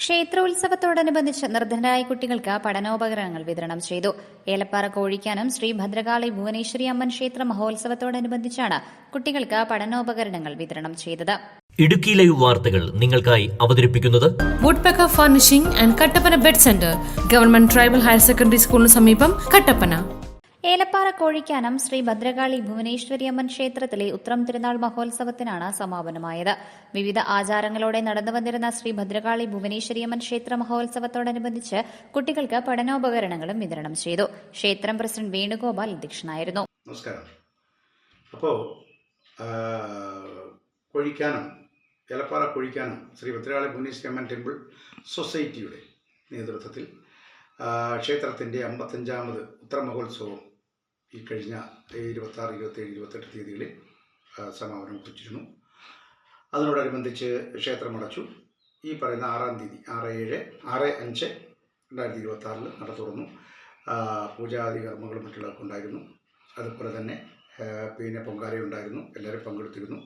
ക്ഷേത്രോത്സവത്തോടനുബന്ധിച്ച് നിർധനരായ കുട്ടികൾക്ക് പഠനോപകരണങ്ങൾ വിതരണം ചെയ്തു. ഏലപ്പാറ കോഴിക്കാനം ശ്രീ ഭദ്രകാളി ഭുവനേശ്വരി അമ്മൻ ക്ഷേത്ര മഹോത്സവത്തോടനുബന്ധിച്ചാണ് കുട്ടികൾക്ക് പഠനോപകരണങ്ങൾ വിതരണം ചെയ്തത്. ഇടുക്കി ലൈവ് വാർത്തകൾ നിങ്ങൾക്കായി അവതരിപ്പിക്കുന്നത് woodpecker furnishing and Kattappana bed centre, government tribal higher secondary സ്കൂളിന് സമീപം, കട്ടപ്പന. ഏലപ്പാറ കോഴിക്കാനം ശ്രീ ഭദ്രകാളി ഭുവനേശ്വരി അമ്മൻ ക്ഷേത്രത്തിലെ ഉത്രം തിരുനാൾ മഹോത്സവത്തിനാണ് സമാപനമായത്. വിവിധ ആചാരങ്ങളോടെ നടന്നുവന്നിരുന്ന ശ്രീ ഭദ്രകാളി ഭുവനേശ്വരി അമ്മൻ ക്ഷേത്ര മഹോത്സവത്തോടനുബന്ധിച്ച് കുട്ടികൾക്ക് പഠനോപകരണങ്ങളും വിതരണം ചെയ്തു. ക്ഷേത്രം പ്രസിഡന്റ് വേണുഗോപാൽ അധ്യക്ഷനായിരുന്നു. നമസ്കാരം. അപ്പോൾ കോഴിക്കാനം ഏലപ്പാറ കോഴിക്കാനം ശ്രീ ഭദ്രകാളി ഭുവനേശ്വരി അമ്മൻ ടെമ്പിൾ സൊസൈറ്റിയുടെ നേതൃത്വത്തിൽ ക്ഷേത്രത്തിൻ്റെ 55ാമത് ഉത്തരമഹോത്സവം ഈ കഴിഞ്ഞ 26, 27, 28 തീയതികളിൽ സമാപനം കുറിച്ചിരുന്നു. അതിനോടനുബന്ധിച്ച് ക്ഷേത്രമടച്ചു. ഈ പറയുന്ന 6-ാം തീയതി 6/5/2026 നട തുറന്നു. പൂജാതി കർമ്മങ്ങളും മറ്റുള്ളതൊക്കെ ഉണ്ടായിരുന്നു. അതുപോലെ തന്നെ പിന്നെ പൊങ്കാലയുണ്ടായിരുന്നു. എല്ലാവരും പങ്കെടുത്തിരുന്നു.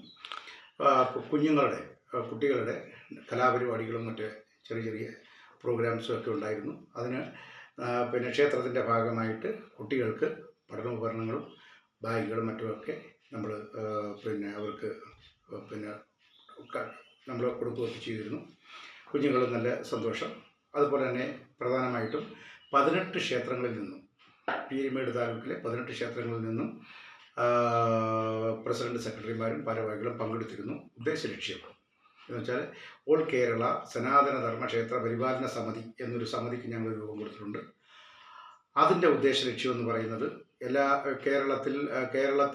കുട്ടികളുടെ കലാപരിപാടികളും മറ്റ് ചെറിയ ചെറിയ പ്രോഗ്രാംസും ഒക്കെ ഉണ്ടായിരുന്നു. അതിന് പിന്നെ ക്ഷേത്രത്തിൻ്റെ ഭാഗമായിട്ട് കുട്ടികൾക്ക് പഠനോപകരണങ്ങളും ബാഗുകളും മറ്റുമൊക്കെ നമ്മൾ പിന്നെ അവർക്ക് പിന്നെ നമ്മൾ കൊടുക്കുകയൊക്കെ ചെയ്തിരുന്നു. കുഞ്ഞുങ്ങളും നല്ല സന്തോഷം. അതുപോലെ തന്നെ പ്രധാനമായിട്ടും 18 ക്ഷേത്രങ്ങളിൽ നിന്നും, പീരുമേട് താലൂക്കിലെ 18 ക്ഷേത്രങ്ങളിൽ നിന്നും പ്രസിഡന്റ്, സെക്രട്ടറിമാരും ഭാരവാഹികളും പങ്കെടുത്തിരുന്നു. ഉദ്ദേശലക്ഷ്യം എന്ന് വെച്ചാൽ ഓൾ കേരള സനാതന ധർമ്മക്ഷേത്ര പരിപാലന സമിതി എന്നൊരു സമിതിക്ക് ഞങ്ങൾ രൂപം കൊടുത്തിട്ടുണ്ട്. അതിൻ്റെ ഉദ്ദേശലക്ഷ്യം എന്ന് പറയുന്നത് എല്ലാ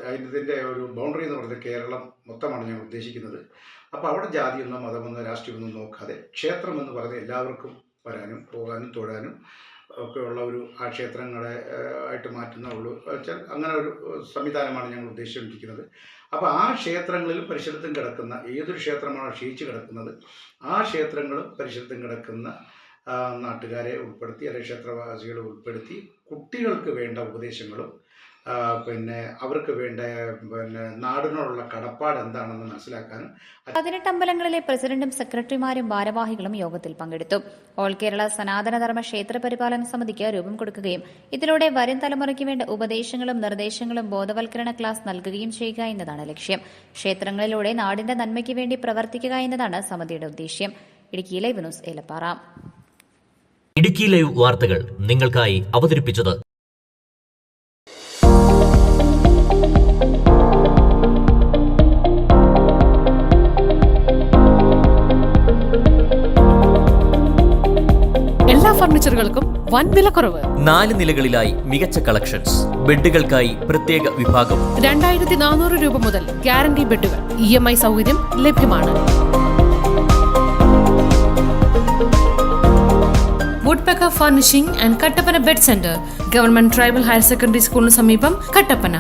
അതിൻ്റെ ഒരു ബൗണ്ടറി എന്ന് പറയുന്നത് കേരളം മൊത്തമാണ് ഞങ്ങൾ ഉദ്ദേശിക്കുന്നത്. അപ്പോൾ അവിടെ ജാതിയെന്നോ മതമെന്നോ രാഷ്ട്രീയമൊന്നും നോക്കാതെ ക്ഷേത്രം എന്ന് പറയുന്നത് എല്ലാവർക്കും വരാനും പോകാനും തൊഴാനും ഒക്കെ ഉള്ള ഒരു ആ ക്ഷേത്രങ്ങളെ ആയിട്ട് മാറ്റുന്ന വെച്ചാൽ അങ്ങനെ ഒരു സംവിധാനമാണ് ഞങ്ങൾ ഉദ്ദേശിച്ചിരിക്കുന്നത്. അപ്പോൾ ആ ക്ഷേത്രങ്ങളിൽ പരിസരത്തും കിടക്കുന്ന ഏതൊരു ക്ഷേത്രമാണോ ക്ഷയിച്ച് കിടക്കുന്നത് ആ ക്ഷേത്രങ്ങളും പരിസരത്തും കിടക്കുന്ന നാട്ടുകാരെ ഉൾപ്പെടുത്തി അല്ലെങ്കിൽ ക്ഷേത്രവാസികളെ ഉൾപ്പെടുത്തി കുട്ടികൾക്ക് വേണ്ട ഉപദേശങ്ങളും പിന്നെ അവർക്ക് വേണ്ട നാടിനോടുള്ള കടപ്പാട് എന്താണെന്ന് മനസ്സിലാക്കാനും 18 അമ്പലങ്ങളിലെ പ്രസിഡന്റും സെക്രട്ടറിമാരും ഭാരവാഹികളും യോഗത്തിൽ പങ്കെടുത്തു. ഓൾ കേരള സനാതനധർമ്മ ക്ഷേത്ര പരിപാലന സമിതിക്ക് രൂപം കൊടുക്കുകയും ഇതിലൂടെ വരും തലമുറയ്ക്ക് വേണ്ട ഉപദേശങ്ങളും നിർദ്ദേശങ്ങളും ബോധവൽക്കരണ ക്ലാസ് നൽകുകയും ചെയ്യുക എന്നതാണ് ലക്ഷ്യം. ക്ഷേത്രങ്ങളിലൂടെ നാടിന്റെ നന്മയ്ക്ക് വേണ്ടി പ്രവർത്തിക്കുക എന്നതാണ് സമിതിയുടെ ഉദ്ദേശ്യം. Idukki live news, Elappara. Idukki live വാർത്തകൾ നിങ്ങൾക്കായി അവതരിപ്പിച്ചത് എല്ലാ ഫർണിച്ചറുകൾക്കും വൻ വിലക്കുറവ്. 4 നിലകളിലായി മികച്ച കളക്ഷൻസ്. ബെഡുകൾക്കായി പ്രത്യേക വിഭാഗം. 2400 രൂപ മുതൽ ഗ്യാരണ്ടി ബെഡുകൾ. EMI സൗകര്യം ലഭ്യമാണ്. Woodpecker furnishing and Kattappana bed centre, government tribal higher secondary സ്കൂളിന് സമീപം, കട്ടപ്പന.